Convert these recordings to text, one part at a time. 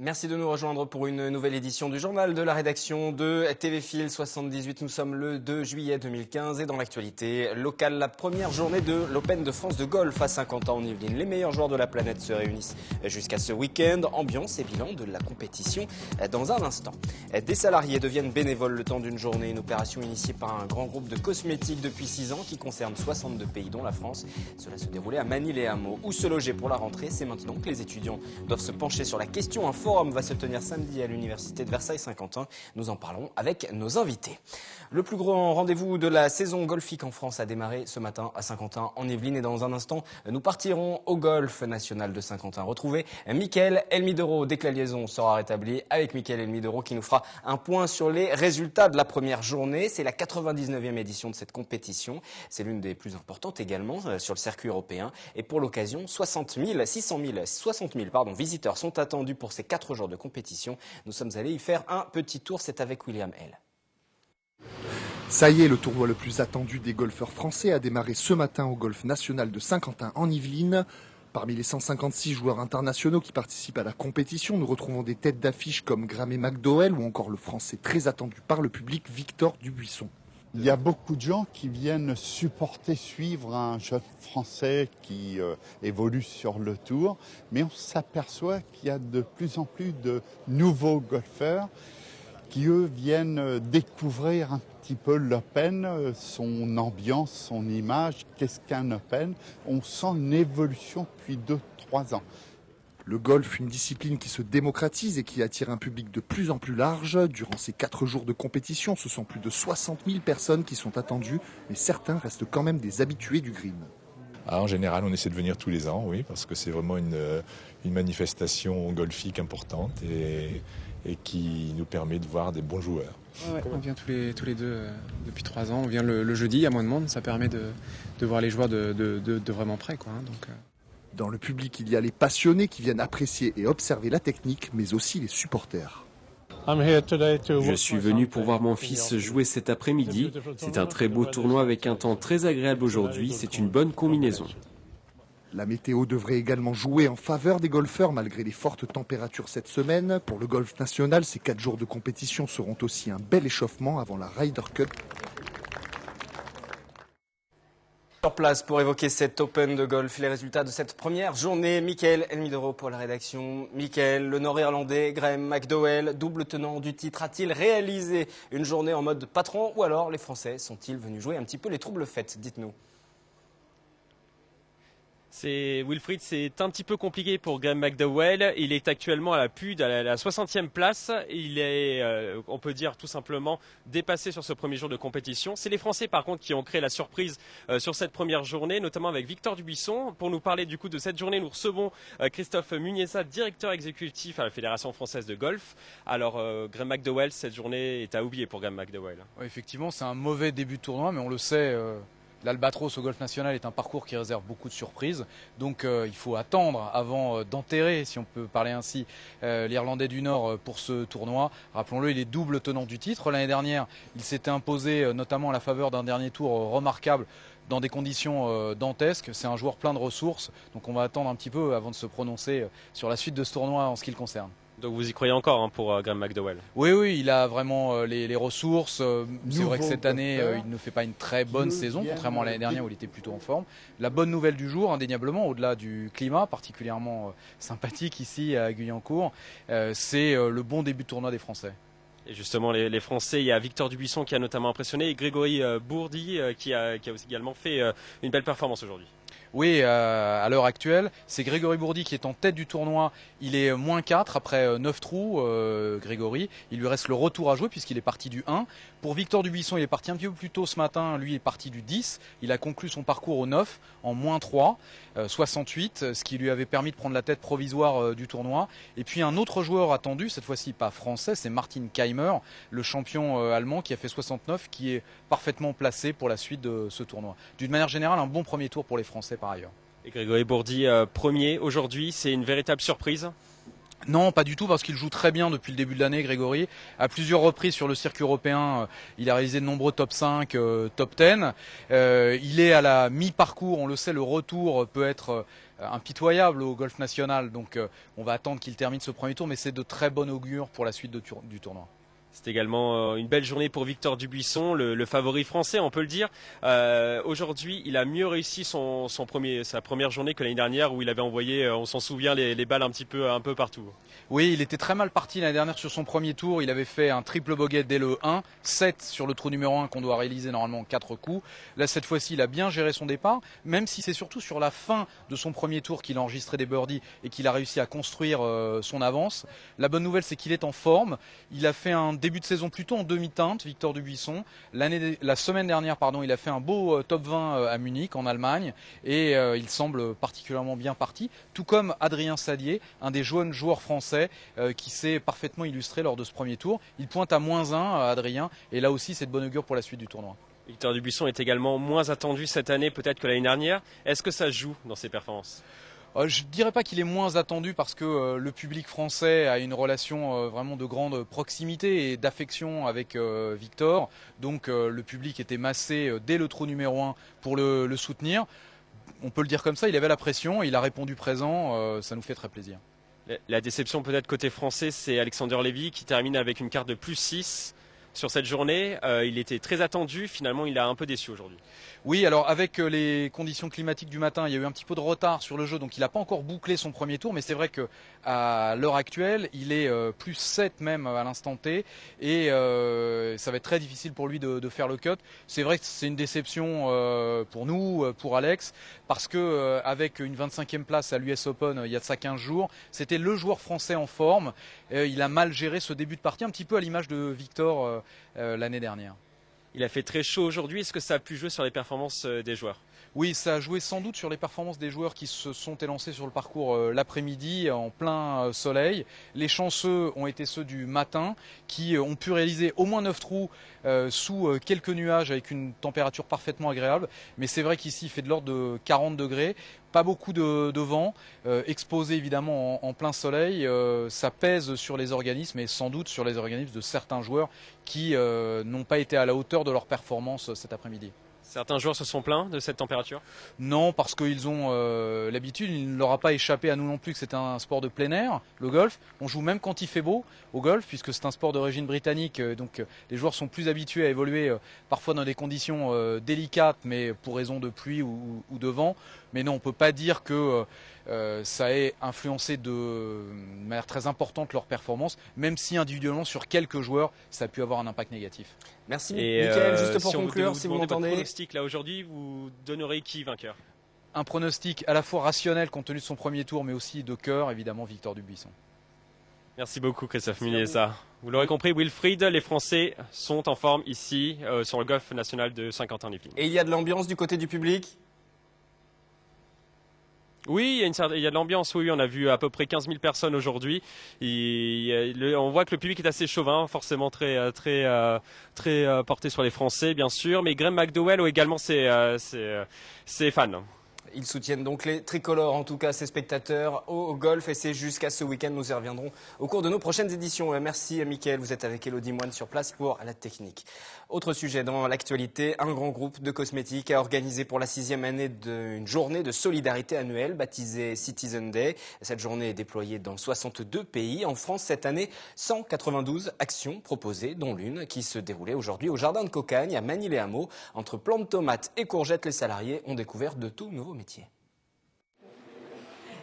Merci de nous rejoindre pour une nouvelle édition du journal de la rédaction de TV Fil 78. Nous sommes le 2 juillet 2015 et dans l'actualité locale, la première journée de l'Open de France de golf à Saint-Quentin en Yvelines. Les meilleurs joueurs de la planète se réunissent jusqu'à ce week-end. Ambiance et bilan de la compétition dans un instant. Des salariés deviennent bénévoles le temps d'une journée. Une opération initiée par un grand groupe de cosmétiques depuis 6 ans qui concerne 62 pays dont la France. Cela se déroulait à Manille-les-Hameaux. Où se loger pour la rentrée? C'est maintenant que les étudiants doivent se pencher sur la question. Un forum va se tenir samedi à l'université de Versailles-Saint-Quentin. Nous en parlons avec nos invités. Le plus grand rendez-vous de la saison golfique en France a démarré ce matin à Saint-Quentin en Yvelines. Et dans un instant, nous partirons au golf national de Saint-Quentin. Retrouvez Mickaël Elmidoro dès que la liaison sera rétablie avec Mickaël Elmidoro qui nous fera un point sur les résultats de la première journée. C'est la 99e édition de cette compétition. C'est l'une des plus importantes également sur le circuit européen. Et pour l'occasion, 60 000 visiteurs sont attendus pour ces 4 jours de compétition. Nous sommes allés y faire un petit tour. C'est avec William L. Ça y est, le tournoi le plus attendu des golfeurs français a démarré ce matin au golf national de Saint-Quentin en Yvelines. Parmi les 156 joueurs internationaux qui participent à la compétition, nous retrouvons des têtes d'affiche comme Graeme McDowell ou encore le français très attendu par le public Victor Dubuisson. Il y a beaucoup de gens qui viennent supporter, suivre un jeune Français qui évolue sur le tour, mais on s'aperçoit qu'il y a de plus en plus de nouveaux golfeurs qui, eux, viennent découvrir un petit peu l'Open, son ambiance, son image. Qu'est-ce qu'un Open? On sent une évolution depuis 2-3 ans. Le golf, une discipline qui se démocratise et qui attire un public de plus en plus large. Durant ces 4 jours de compétition, ce sont plus de 60 000 personnes qui sont attendues, mais certains restent quand même des habitués du green. En général, on essaie de venir tous les ans, oui, parce que c'est vraiment une manifestation golfique importante et qui nous permet de voir des bons joueurs. Ouais, on vient tous les deux depuis 3 ans. On vient le jeudi, il y a moins de monde, ça permet de voir les joueurs de vraiment près, quoi. Donc, Dans le public, il y a les passionnés qui viennent apprécier et observer la technique, mais aussi les supporters. Je suis venu pour voir mon fils jouer cet après-midi. C'est un très beau tournoi avec un temps très agréable aujourd'hui. C'est une bonne combinaison. La météo devrait également jouer en faveur des golfeurs malgré les fortes températures cette semaine. Pour le golf national, ces 4 jours de compétition seront aussi un bel échauffement avant la Ryder Cup. Sur place pour évoquer cet Open de golf, les résultats de cette première journée. Mickaël Elmidoro pour la rédaction. Mickaël, le Nord-Irlandais Graeme McDowell, double tenant du titre, a-t-il réalisé une journée en mode patron ou alors les Français sont-ils venus jouer un petit peu les troubles fêtes? Dites-nous. Wilfried, c'est un petit peu compliqué pour Graeme McDowell. Il est actuellement à la 60e place. Il est, on peut dire tout simplement, dépassé sur ce premier jour de compétition. C'est les Français par contre qui ont créé la surprise sur cette première journée, notamment avec Victor Dubuisson. Pour nous parler du coup de cette journée, nous recevons Christophe Muniesa, directeur exécutif à la Fédération française de golf. Alors Graeme McDowell, cette journée est à oublier pour Graeme McDowell. Ouais, effectivement, c'est un mauvais début de tournoi, mais on le sait. L'Albatros au golf national est un parcours qui réserve beaucoup de surprises, donc il faut attendre avant d'enterrer, si on peut parler ainsi, l'Irlandais du Nord pour ce tournoi. Rappelons-le, il est double tenant du titre. L'année dernière, il s'était imposé notamment à la faveur d'un dernier tour remarquable dans des conditions dantesques. C'est un joueur plein de ressources, donc on va attendre un petit peu avant de se prononcer sur la suite de ce tournoi en ce qui le concerne. Donc vous y croyez encore pour Graeme McDowell? Oui, il a vraiment les ressources. C'est vrai que cette année, il ne fait pas une très bonne saison, contrairement à l'année dernière où il était plutôt en forme. La bonne nouvelle du jour, indéniablement, au-delà du climat particulièrement sympathique ici à Guyancourt, c'est le bon début de tournoi des Français. Et justement, les Français, il y a Victor Dubuisson qui a notamment impressionné et Grégory Bourdi qui a aussi également fait une belle performance aujourd'hui. Oui, à l'heure actuelle, c'est Grégory Bourdi qui est en tête du tournoi. Il est -4 après 9 trous, Grégory. Il lui reste le retour à jouer puisqu'il est parti du 1. Pour Victor Dubuisson, il est parti un petit peu plus tôt ce matin. Lui est parti du 10. Il a conclu son parcours au 9 en -3, 68, ce qui lui avait permis de prendre la tête provisoire du tournoi. Et puis un autre joueur attendu, cette fois-ci pas français, c'est Martin Keimer, le champion allemand qui a fait 69, qui est parfaitement placé pour la suite de ce tournoi. D'une manière générale, un bon premier tour pour les Français par ailleurs. Et Grégory Bourdi, premier aujourd'hui, c'est une véritable surprise? Non, pas du tout, parce qu'il joue très bien depuis le début de l'année, Grégory. À plusieurs reprises sur le circuit européen, il a réalisé de nombreux top 5, top 10. Il est à la mi-parcours, on le sait, le retour peut être impitoyable au golf national. Donc on va attendre qu'il termine ce premier tour, mais c'est de très bon augure pour la suite du tournoi. C'est également une belle journée pour Victor Dubuisson, le favori français, on peut le dire. Aujourd'hui, il a mieux réussi sa première journée que l'année dernière où il avait envoyé, on s'en souvient, les balles un peu partout. Oui, il était très mal parti l'année dernière sur son premier tour. Il avait fait un triple bogey dès le 1, 7 sur le trou numéro 1 qu'on doit réaliser normalement en 4 coups. Là, cette fois-ci, il a bien géré son départ, même si c'est surtout sur la fin de son premier tour qu'il a enregistré des birdies et qu'il a réussi à construire son avance. La bonne nouvelle, c'est qu'il est en forme. Il a fait un début de saison plutôt en demi-teinte, Victor Dubuisson. La semaine dernière, il a fait un beau top 20 à Munich, en Allemagne, et il semble particulièrement bien parti, tout comme Adrien Sadier, un des jeunes joueurs français qui s'est parfaitement illustré lors de ce premier tour. Il pointe à -1, Adrien, et là aussi c'est de bon augure pour la suite du tournoi. Victor Dubuisson est également moins attendu cette année peut-être que l'année dernière. Est-ce que ça joue dans ses performances ? Je ne dirais pas qu'il est moins attendu parce que le public français a une relation vraiment de grande proximité et d'affection avec Victor. Donc le public était massé dès le trou numéro 1 pour le soutenir. On peut le dire comme ça, il avait la pression, il a répondu présent, ça nous fait très plaisir. La déception peut-être côté français, c'est Alexander Levy qui termine avec une carte de +6 sur cette journée. Il était très attendu, finalement il a un peu déçu aujourd'hui. Oui, alors avec les conditions climatiques du matin, il y a eu un petit peu de retard sur le jeu, donc il n'a pas encore bouclé son premier tour, mais c'est vrai qu'à l'heure actuelle, il est +7 même à l'instant T, et ça va être très difficile pour lui de faire le cut. C'est vrai que c'est une déception pour nous, pour Alex, parce que avec une 25e place à l'US Open il y a de ça 15 jours, c'était le joueur français en forme. Il a mal géré ce début de partie, un petit peu à l'image de Victor l'année dernière. Il a fait très chaud aujourd'hui. Est-ce que ça a pu jouer sur les performances des joueurs ? Oui, ça a joué sans doute sur les performances des joueurs qui se sont élancés sur le parcours l'après-midi en plein soleil. Les chanceux ont été ceux du matin qui ont pu réaliser au moins 9 trous sous quelques nuages avec une température parfaitement agréable. Mais c'est vrai qu'ici il fait de l'ordre de 40 degrés. Pas beaucoup de vent, exposé évidemment en plein soleil, ça pèse sur les organismes et sans doute sur les organismes de certains joueurs qui n'ont pas été à la hauteur de leur performance cet après-midi. Certains joueurs se sont plaints de cette température ? Non, parce qu'ils ont l'habitude, il ne leur a pas échappé à nous non plus que c'est un sport de plein air, le golf. On joue même quand il fait beau au golf, puisque c'est un sport d'origine britannique, donc les joueurs sont plus habitués à évoluer parfois dans des conditions délicates, mais pour raison de pluie ou de vent. Mais non, on ne peut pas dire que ça ait influencé de manière très importante leur performance, même si individuellement sur quelques joueurs, ça a pu avoir un impact négatif. Merci Mickaël, juste pour conclure, si vous m'entendez. Votre pronostic là aujourd'hui, vous donnerez qui vainqueur ? Un pronostic à la fois rationnel compte tenu de son premier tour, mais aussi de cœur, évidemment, Victor Dubuisson. Merci beaucoup Christophe Muniesa. Vous l'aurez compris, Wilfried, les Français sont en forme ici sur le golf national de Saint-Quentin-en-Yvelines. Et il y a de l'ambiance du côté du public ? Oui, il y a de l'ambiance, oui, on a vu à peu près 15 000 personnes aujourd'hui. On voit que le public est assez chauvin, forcément très porté sur les Français, bien sûr. Mais Graham McDowell a également ses fans. Ils soutiennent donc les tricolores, en tout cas ses spectateurs au golf, et c'est jusqu'à ce week-end. Nous y reviendrons au cours de nos prochaines éditions. Merci Mickaël, vous êtes avec Elodie Moine sur place pour la technique. Autre sujet dans l'actualité, un grand groupe de cosmétiques a organisé pour la 6e année une journée de solidarité annuelle baptisée Citizen Day. Cette journée est déployée dans 62 pays. En France, cette année, 192 actions proposées, dont l'une qui se déroulait aujourd'hui au Jardin de Cocagne à Magny-les-Hameaux. Entre plantes de tomates et courgettes, les salariés ont découvert de tout nouveaux métiers.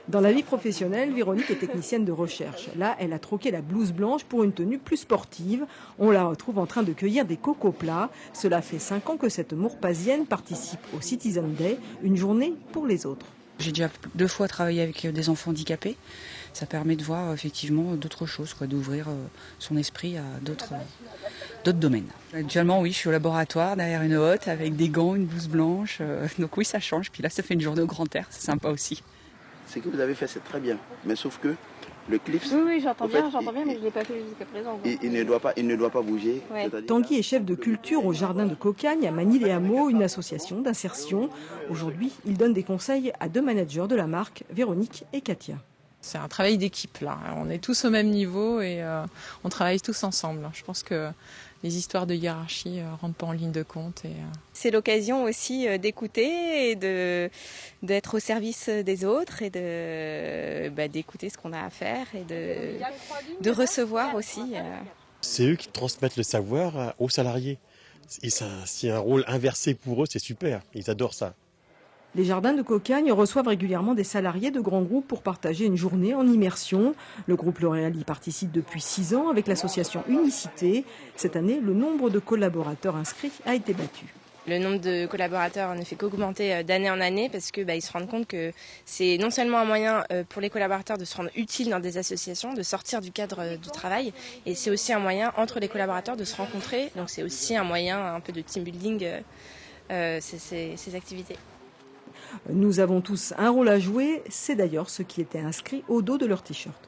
Dans la vie professionnelle, Véronique est technicienne de recherche. Là, elle a troqué la blouse blanche pour une tenue plus sportive. On la retrouve en train de cueillir des cocoplats. Cela fait 5 ans que cette Mourpasienne participe au Citizen Day, une journée pour les autres. J'ai déjà 2 fois travaillé avec des enfants handicapés. Ça permet de voir effectivement d'autres choses, d'ouvrir son esprit à d'autres domaines. Actuellement, oui, je suis au laboratoire, derrière une hotte, avec des gants, une blouse blanche. Donc oui, ça change. Puis là, ça fait une journée au grand air, c'est sympa aussi. Ce que vous avez fait, c'est très bien. Mais sauf que le cliff... Oui, j'entends bien, mais je ne l'ai pas fait jusqu'à présent. Il ne doit pas bouger. Ouais. Tanguy est chef de culture au Jardin de Cocagne à Magny-les-Hameaux, une association d'insertion. Aujourd'hui, il donne des conseils à 2 managers de la marque, Véronique et Katia. C'est un travail d'équipe là, on est tous au même niveau et on travaille tous ensemble. Je pense que les histoires de hiérarchie ne rentrent pas en ligne de compte. C'est l'occasion aussi d'écouter et d'être au service des autres et d'écouter ce qu'on a à faire et de recevoir aussi. C'est eux qui transmettent le savoir aux salariés. Et c'est un rôle inversé pour eux, c'est super, ils adorent ça. Les jardins de Cocagne reçoivent régulièrement des salariés de grands groupes pour partager une journée en immersion. Le groupe L'Oréal y participe depuis 6 ans avec l'association Unicité. Cette année, le nombre de collaborateurs inscrits a été battu. Le nombre de collaborateurs ne fait qu'augmenter d'année en année parce que ils se rendent compte que c'est non seulement un moyen pour les collaborateurs de se rendre utiles dans des associations, de sortir du cadre du travail, et c'est aussi un moyen entre les collaborateurs de se rencontrer. Donc c'est aussi un moyen un peu de team building, ces activités. Nous avons tous un rôle à jouer, c'est d'ailleurs ce qui était inscrit au dos de leur t-shirt.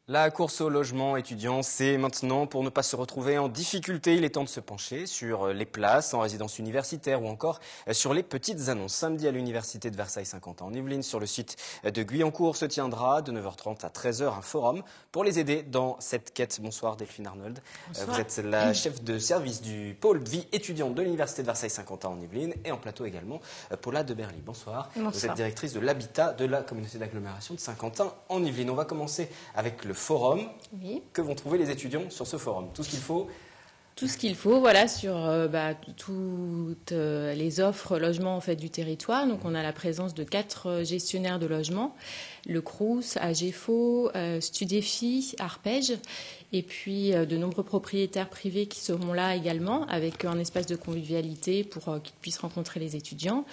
La course au logement étudiant, c'est maintenant pour ne pas se retrouver en difficulté. Il est temps de se pencher sur les places en résidence universitaire ou encore sur les petites annonces. Samedi à l'université de Versailles-Saint-Quentin en Yvelines, sur le site de Guyancourt, se tiendra de 9h30 à 13h un forum pour les aider dans cette quête. Bonsoir Delphine Arnold. Bonsoir. Vous êtes la chef de service du pôle vie étudiante de l'université de Versailles-Saint-Quentin en Yvelines et en plateau également Paula de Berly. Bonsoir. Bonsoir. Vous êtes directrice de l'habitat de la communauté d'agglomération de Saint-Quentin en Yvelines. On va commencer avec le forum. Oui. Que vont trouver les étudiants sur ce forum? Tout ce qu'il faut? Tout ce qu'il faut, voilà, sur toutes les offres logements en fait, du territoire. Donc on a la présence de 4 gestionnaires de logements, le Crous, AGFO, Studéfi, Arpège, et puis de nombreux propriétaires privés qui seront là également, avec un espace de convivialité pour qu'ils puissent rencontrer les étudiants.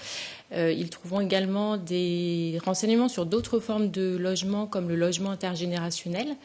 Ils trouveront également des renseignements sur d'autres formes de logements, comme le logement intergénérationnel,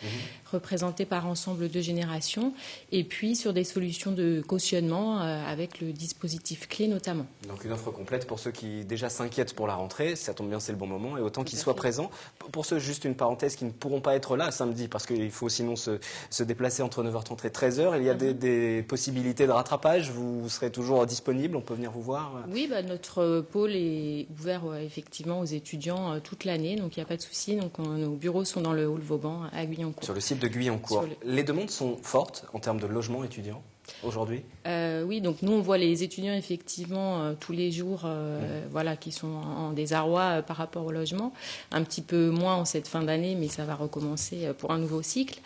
représenté par ensemble de générations, et puis sur des solutions de cautionnement avec le dispositif clé notamment. Donc une offre complète pour ceux qui déjà s'inquiètent pour la rentrée, ça tombe bien, c'est le bon moment, et autant qu'ils soient présents. Pour ceux, juste une parenthèse, qui ne pourront pas être là samedi, parce qu'il faut sinon se déplacer entre 9h30 et 13h, il y a des possibilités de rattrapage, vous serez toujours disponible, on peut venir vous voir? Oui, notre pôle est ouvert effectivement aux étudiants toute l'année, donc il n'y a pas de souci. Donc nos bureaux sont dans le hall Vauban à Guyancourt. Sur le site de Guyancourt. Les demandes sont fortes en termes de logement étudiant aujourd'hui? Oui, donc nous on voit les étudiants effectivement tous les jours voilà, qui sont en désarroi par rapport au logement. Un petit peu moins en cette fin d'année, mais ça va recommencer pour un nouveau cycle.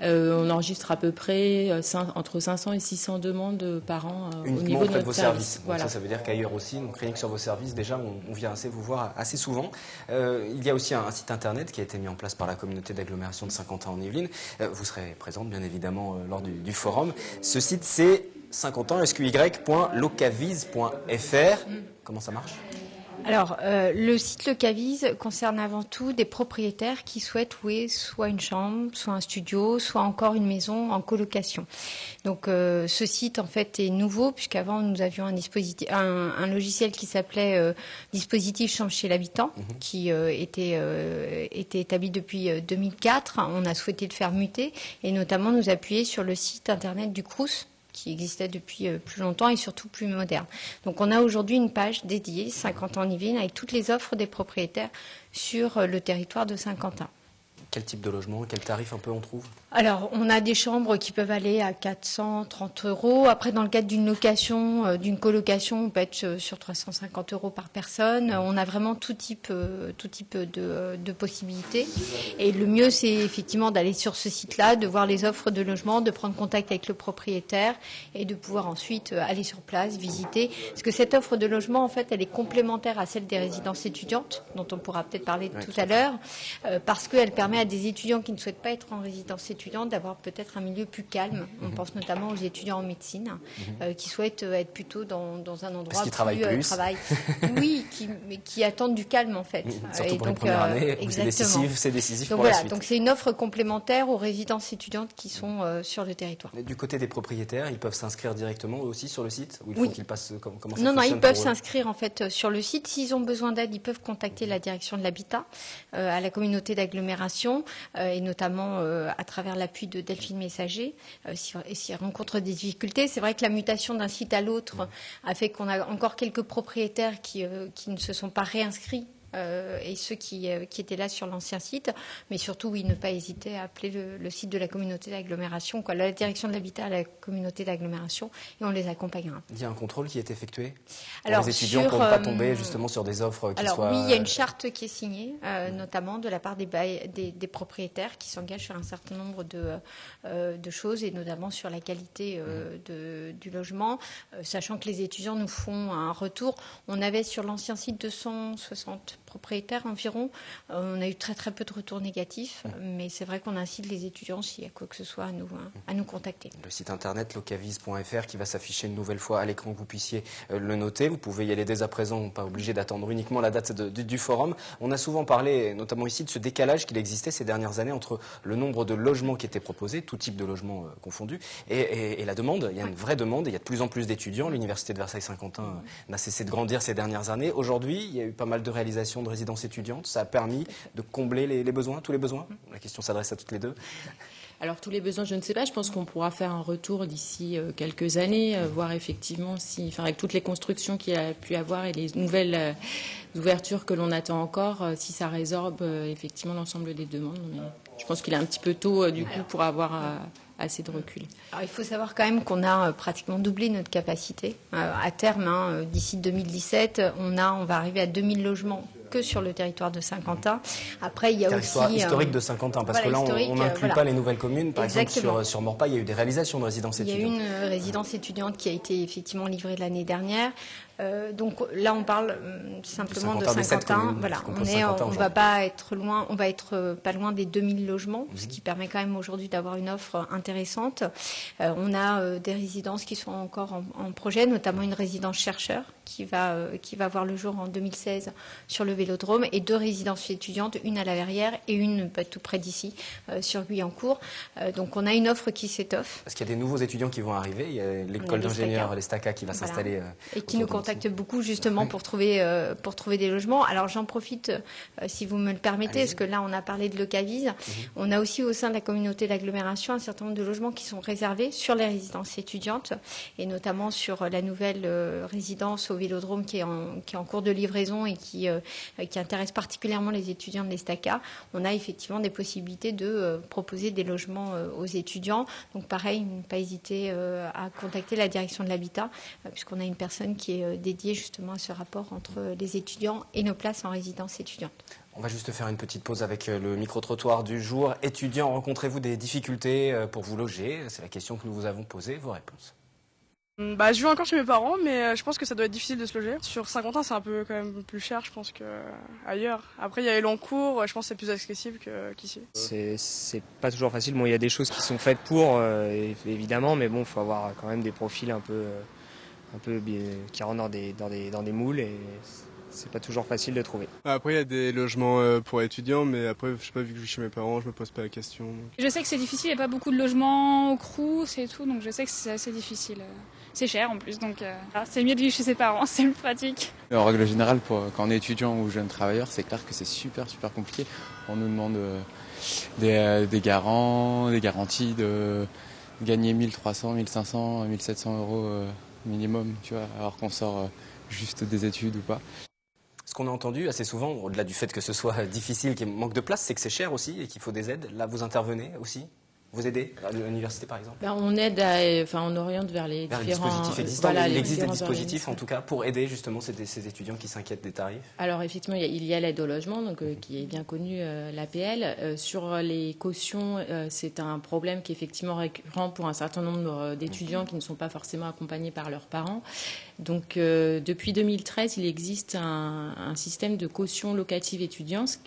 On enregistre à peu près entre 500 et 600 demandes par an au niveau de notre service. Voilà. Ça veut dire qu'ailleurs aussi, donc rien que sur vos services, déjà on vient vous voir assez souvent. Il y a aussi un site internet qui a été mis en place par la communauté d'agglomération de Saint-Quentin en Yvelines. Vous serez présente bien évidemment lors du forum. Ce site c'est saintquentin.sqy.locavise.fr. Comment ça marche? Alors, le site Locavise concerne avant tout des propriétaires qui souhaitent louer soit une chambre, soit un studio, soit encore une maison en colocation. Donc, ce site, en fait, est nouveau, puisqu'avant, nous avions un logiciel qui s'appelait Dispositif Chambre chez l'habitant, qui était établi depuis 2004. On a souhaité le faire muter et notamment nous appuyer sur le site internet du Crous, qui existait depuis plus longtemps et surtout plus moderne. Donc on a aujourd'hui une page dédiée, Saint-Quentin en Yvelines, avec toutes les offres des propriétaires sur le territoire de Saint-Quentin. Quel type de logement, quel tarif un peu on trouve? Alors, on a des chambres qui peuvent aller à 430 €. Après, dans le cadre d'une location, d'une colocation, on peut être sur 350 € par personne. On a vraiment tout type de possibilités. Et le mieux, c'est effectivement d'aller sur ce site-là, de voir les offres de logement, de prendre contact avec le propriétaire et de pouvoir ensuite aller sur place, visiter. Parce que cette offre de logement, en fait, elle est complémentaire à celle des résidences étudiantes, dont on pourra peut-être parler tout à l'heure, parce qu'elle permet à des étudiants qui ne souhaitent pas être en résidence étudiante d'avoir peut-être un milieu plus calme. On pense notamment aux étudiants en médecine qui souhaitent être plutôt dans un endroit plus travail. Oui, qui attendent du calme en fait. Surtout pour les premières années, c'est décisif donc pour voilà, la suite. donc c'est une offre complémentaire aux résidences étudiantes qui sont sur le territoire. Et du côté des propriétaires, ils peuvent s'inscrire directement aussi sur le site ou il faut qu'ils passent comment ça Non, fonctionne ils peuvent s'inscrire en fait sur le site. S'ils ont besoin d'aide, ils peuvent contacter la direction de l'habitat à la communauté d'agglomération et notamment à travers l'appui de Delphine Messager s'ils rencontrent des difficultés. C'est vrai que la mutation d'un site à l'autre a fait qu'on a encore quelques propriétaires qui ne se sont pas réinscrits et ceux qui étaient là sur l'ancien site. Mais surtout, oui, ne pas hésiter à appeler le site de la communauté d'agglomération, la direction de l'habitat à la communauté d'agglomération, et on les accompagnera. Il y a un contrôle qui est effectué pour alors, les étudiants pour ne pas tomber justement sur des offres qui soient... Oui, il y a une charte qui est signée, notamment de la part des propriétaires qui s'engagent sur un certain nombre de choses, et notamment sur la qualité du logement, sachant que les étudiants nous font un retour. On avait sur l'ancien site 260 propriétaires environ. On a eu très très peu de retours négatifs, mais c'est vrai qu'on incite les étudiants, s'il y a quoi que ce soit, à nous contacter. Le site internet locavis.fr qui va s'afficher une nouvelle fois à l'écran, que vous puissiez le noter. Vous pouvez y aller dès à présent, pas obligé d'attendre uniquement la date du forum. On a souvent parlé, notamment ici, de ce décalage qu'il existait ces dernières années entre le nombre de logements qui étaient proposés, tout type de logements confondus, et la demande. Il y a une vraie demande, et il y a de plus en plus d'étudiants. L'université de Versailles-Saint-Quentin n'a cessé de grandir ces dernières années. Aujourd'hui, il y a eu pas mal de réalisations de résidences étudiantes. Ça a permis de combler les besoins, tous les besoins. La question s'adresse à toutes les deux. Alors tous les besoins, je ne sais pas. Je pense qu'on pourra faire un retour d'ici quelques années, voir effectivement avec toutes les constructions qu'il y a pu avoir et les nouvelles ouvertures que l'on attend encore, si ça résorbe effectivement l'ensemble des demandes. Mais je pense qu'il est un petit peu tôt du coup pour avoir assez de recul. Alors, il faut savoir quand même qu'on a pratiquement doublé notre capacité. À terme, d'ici 2017, on va arriver à 2000 logements que sur le territoire de Saint-Quentin. Après, il y a aussi... historique de Saint-Quentin, parce que là, on n'inclut pas les nouvelles communes. Par exemple, sur Maurepas, il y a eu des réalisations de résidences étudiantes. Il y a eu une résidence étudiante qui a été effectivement livrée l'année dernière. Donc là, on parle simplement de Saint-Quentin. Voilà, on va pas être loin, on va être pas loin des 2000 logements, ce qui permet quand même aujourd'hui d'avoir une offre intéressante. On a des résidences qui sont encore en projet, notamment une résidence chercheur qui va voir le jour en 2016 sur le Vélodrome, et 2 résidences étudiantes, une à la Verrière et une tout près d'ici, sur Guyancourt. Donc on a une offre qui s'étoffe. Parce qu'il y a des nouveaux étudiants qui vont arriver. Il y a l'école d'ingénieurs, les STACA, qui va s'installer. Et qui nous contactent beaucoup justement pour trouver des logements. Alors j'en profite, si vous me le permettez, parce que là on a parlé de Locavis. On a aussi au sein de la communauté d'agglomération un certain nombre de logements qui sont réservés sur les résidences étudiantes, et notamment sur la nouvelle résidence au Vélodrome qui est en cours de livraison et qui intéresse particulièrement les étudiants de l'ESTACA. On a effectivement des possibilités de proposer des logements aux étudiants. Donc pareil, ne pas hésiter à contacter la direction de l'habitat, puisqu'on a une personne qui est dédiée justement à ce rapport entre les étudiants et nos places en résidence étudiante. On va juste faire une petite pause avec le micro-trottoir du jour. Étudiants, rencontrez-vous des difficultés pour vous loger? C'est la question que nous vous avons posée. Vos réponses. Je vis encore chez mes parents, mais je pense que ça doit être difficile de se loger. Sur Saint-Quentin, c'est un peu quand même plus cher, je pense, qu'ailleurs. Après, il y a les longs cours, je pense que c'est plus accessible qu'ici. C'est pas toujours facile. Bon, il y a des choses qui sont faites pour, évidemment, mais bon, il faut avoir quand même des profils un peu qui rentrent dans des moules, et c'est pas toujours facile de trouver. Après, il y a des logements pour étudiants, mais après, je sais pas, vu que je vis chez mes parents, je me pose pas la question. Donc. Je sais que c'est difficile, il n'y a pas beaucoup de logements au Crous et tout, donc je sais que c'est assez difficile. C'est cher en plus, donc c'est mieux de vivre chez ses parents, c'est plus pratique. En règle générale, quand on est étudiant ou jeune travailleur, c'est clair que c'est super compliqué. On nous demande des garants, des garanties, de gagner 1300, 1500, 1700 euros minimum, tu vois, alors qu'on sort juste des études ou pas. Ce qu'on a entendu assez souvent, au-delà du fait que ce soit difficile, qu'il manque de place, c'est que c'est cher aussi et qu'il faut des aides. Là, vous intervenez aussi? Vous aidez à l'université, par exemple? On aide, on oriente vers les différents dispositifs existants. Il existe des dispositifs, en tout cas, pour aider justement ces étudiants qui s'inquiètent des tarifs. Alors effectivement, il y a l'aide au logement, donc qui est bien connue, l'APL. Sur les cautions, c'est un problème qui est effectivement récurrent pour un certain nombre d'étudiants qui ne sont pas forcément accompagnés par leurs parents. Donc depuis 2013, il existe un système de caution locative étudiante,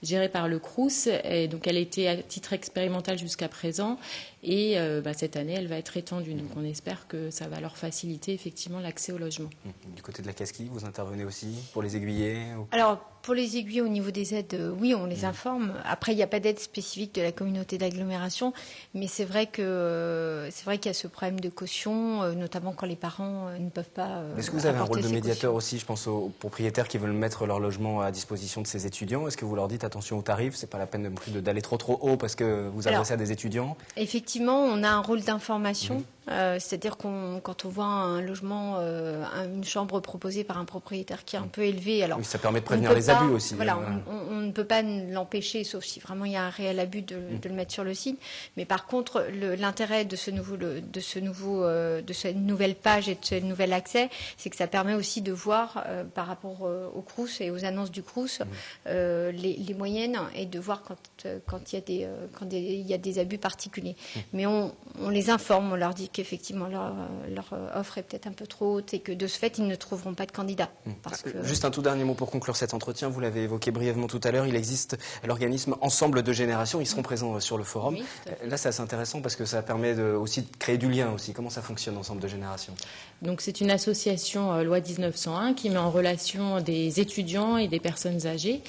gérée par le Crous. Et donc elle était à titre expérimental jusqu'à présent, et cette année elle va être étendue. Donc on espère que ça va leur faciliter effectivement l'accès au logement. Du côté de la Casquille, vous intervenez aussi pour les aiguiller? Alors pour les aiguiller au niveau des aides, oui, on les informe. Après, il n'y a pas d'aide spécifique de la communauté d'agglomération, mais c'est vrai qu'il y a ce problème de caution, notamment quand les parents ne peuvent pas. Est-ce que vous avez un rôle de médiateur aussi? Je pense aux propriétaires qui veulent mettre leur logement à disposition de ces étudiants. Est-ce que vous leur dites attention aux tarifs? C'est pas la peine non plus d'aller trop haut parce que vous adressez à des étudiants? Effectivement, on a un rôle d'information C'est-à-dire quand on voit un logement, une chambre proposée par un propriétaire qui est un peu élevé, alors oui, ça permet de prévenir les abus aussi. Voilà, on ne peut pas l'empêcher, sauf si vraiment il y a un réel abus de le mettre sur le site. Mais par contre, l'intérêt de cette nouvelle page et de ce nouvel accès, c'est que ça permet aussi de voir par rapport au Crous et aux annonces du Crous les moyennes et de voir quand il y a des abus particuliers. Mais on les informe, on leur dit qu'effectivement leur offre est peut-être un peu trop haute et que de ce fait ils ne trouveront pas de candidats. Juste un tout dernier mot pour conclure cet entretien, vous l'avez évoqué brièvement tout à l'heure, il existe l'organisme Ensemble de Générations, ils seront présents sur le forum. Oui, là c'est assez intéressant parce que ça permet aussi de créer du lien aussi. Comment ça fonctionne Ensemble de Générations? Donc c'est une association loi 1901 qui met en relation des étudiants et des personnes âgées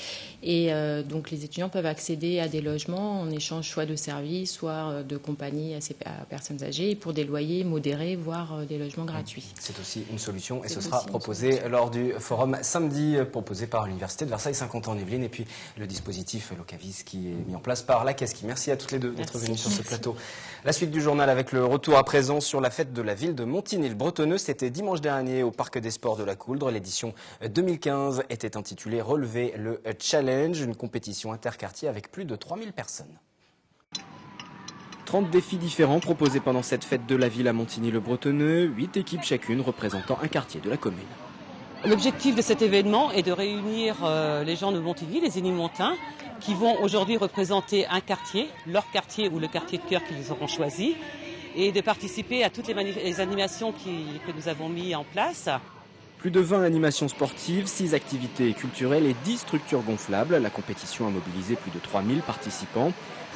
et donc les étudiants peuvent accéder à des logements en échange soit de services, soit de compagnie à ces personnes âgées et pour des loyers modérés, voire des logements gratuits. C'est aussi une solution et ce sera proposé lors du forum samedi proposé par l'Université de Versailles 50 ans en Yvelines et puis le dispositif Locavis qui est mis en place par la Casqui. Merci à toutes les deux d'être venues sur ce plateau. La suite du journal avec le retour à présent sur la fête de la ville de Montigny-le-Bretonneux. C'était dimanche dernier au Parc des Sports de la Couldre. L'édition 2015 était intitulée Relever le Challenge, une compétition interquartier avec plus de 3000 personnes. 30 défis différents proposés pendant cette fête de la ville à Montigny-le-Bretonneux, 8 équipes chacune représentant un quartier de la commune. L'objectif de cet événement est de réunir les gens de Montigny, les Énilmontains, qui vont aujourd'hui représenter un quartier, leur quartier ou le quartier de cœur qu'ils auront choisi, et de participer à toutes les animations que nous avons mis en place. Plus de 20 animations sportives, 6 activités culturelles et 10 structures gonflables. La compétition a mobilisé plus de 3000 participants.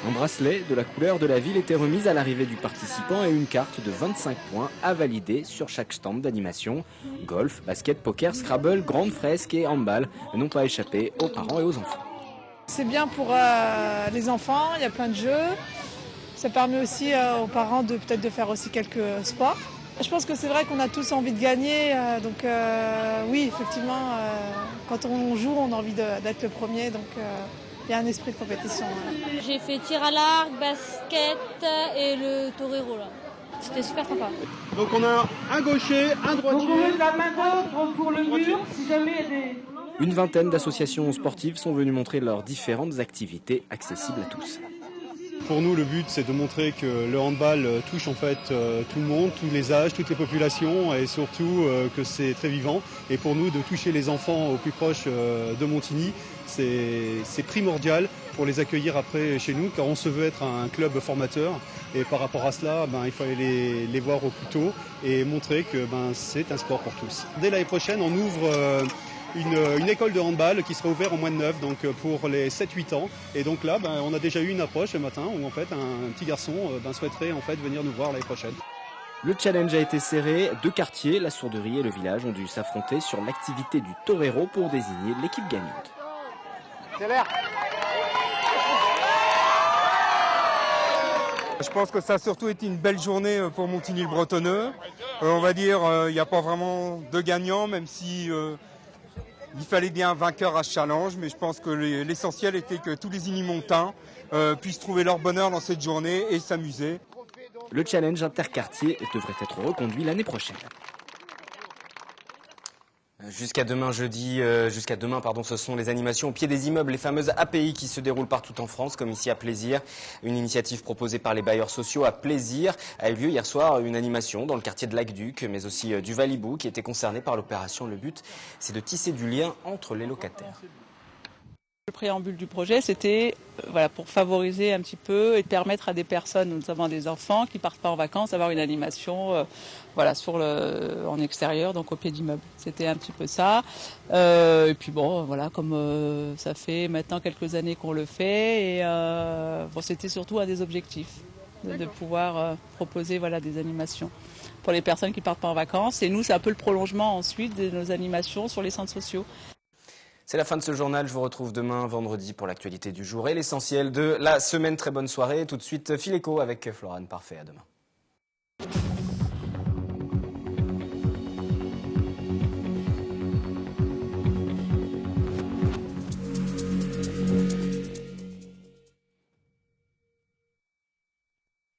Un bracelet de la couleur de la ville était remis à l'arrivée du participant et une carte de 25 points à valider sur chaque stand d'animation. Golf, basket, poker, Scrabble, grande fresque et handball n'ont pas échappé aux parents et aux enfants. C'est bien pour les enfants, il y a plein de jeux. Ça permet aussi aux parents peut-être de faire aussi quelques sports. Je pense que c'est vrai qu'on a tous envie de gagner, donc oui, effectivement, quand on joue, on a envie d'être le premier, donc il y a un esprit de compétition. J'ai fait tir à l'arc, basket et le torero là. C'était super sympa. Donc on a un gaucher, un droitier. Donc on met la main gauche pour le mur, si jamais il y a des... Une vingtaine d'associations sportives sont venues montrer leurs différentes activités accessibles à tous. Pour nous, le but, c'est de montrer que le handball touche en fait tout le monde, tous les âges, toutes les populations et surtout que c'est très vivant. Et pour nous, de toucher les enfants au plus proche de Montigny, c'est primordial pour les accueillir après chez nous, car on se veut être un club formateur. Et par rapport à cela, il faut aller les voir au plus tôt et montrer que c'est un sport pour tous. Dès l'année prochaine, on ouvre une école de handball qui sera ouverte en mois de 9, donc pour les 7-8 ans. Et donc là, on a déjà eu une approche ce matin où en fait un petit garçon souhaiterait en fait venir nous voir l'année prochaine. Le challenge a été serré. 2 quartiers, la Sourderie et le village, ont dû s'affronter sur l'activité du torero pour désigner l'équipe gagnante. Je pense que ça a surtout été une belle journée pour Montigny-le-Bretonneux. On va dire, il n'y a pas vraiment de gagnant, même si il fallait bien un vainqueur à ce challenge. Mais je pense que l'essentiel était que tous les Énilmontains puissent trouver leur bonheur dans cette journée et s'amuser. Le challenge interquartier devrait être reconduit l'année prochaine. Jusqu'à demain, ce sont les animations au pied des immeubles, les fameuses API qui se déroulent partout en France, comme ici à Plaisir. Une initiative proposée par les bailleurs sociaux à Plaisir a eu lieu hier soir, une animation dans le quartier de Lac-Duc, mais aussi du Valibou, qui était concerné par l'opération. Le but, c'est de tisser du lien entre les locataires. Le préambule du projet, c'était pour favoriser un petit peu et permettre à des personnes, notamment des enfants, qui partent pas en vacances, d'avoir une animation en extérieur, donc au pied d'immeuble. C'était un petit peu ça. Et puis comme ça fait maintenant quelques années qu'on le fait, et c'était surtout un des objectifs, de pouvoir proposer des animations pour les personnes qui partent pas en vacances. Et nous, c'est un peu le prolongement ensuite de nos animations sur les centres sociaux. C'est la fin de ce journal. Je vous retrouve demain, vendredi, pour l'actualité du jour et l'essentiel de la semaine. Très bonne soirée. Tout de suite, Fileco avec Florane Parfait. À demain.